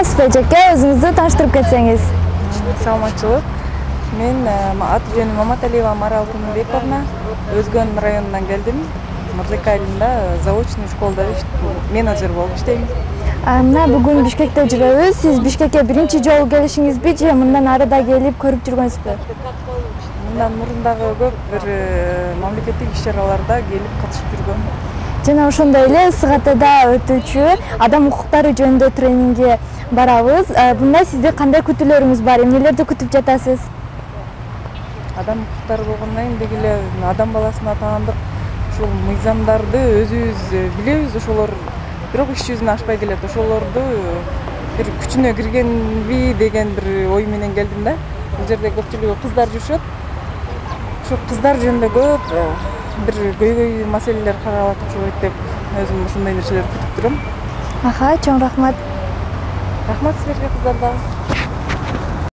саламатсызбы эжеке, өзүңүздү тааныштырып кетсеңиз? Саламатчылык. Мен аты-жөнүм Маматалиева Марал Кунбековна. Өзгөн районунан келдим. Мырзака айылында заочный школада менеджер болуп иштейм. Мына бүгүн Бишкекте жүрөбүз. Сиз Бишкекке биринчи жолу келишиңизби же мындан ары да келип көрүп жүргөнсүзбү? Мындан мурун дагы көп бир мамлекеттик иш-чараларда келип катышып жүргөм. Жана ошондой эле СыГТда өтүүчү адам укуктары жөнүндө тренингге барабыз. Мында сиздин кандай күтүүлөрүңүз бар? Эмнелерди күтүп жатасыз? Адам укуктары болгондон кийин деги эле адам баласына таандык ушул мыйзамдарды өзүбүз билебиз, ошолор бирок иш жүзүнө ашпай келет. Ошолорду бир күчүнө киргенби деген бир ой менен келдим да. Бул жерде көпчүлүгү кыздар жүрүшөт. Ошо кыздар жөнүндө көп бир көйгөй маселелер каралат окшойт деп өзүм ушундай нерселерди күтүп турам. Чоң рахмат. Рахмат силерге, кыздар дагы.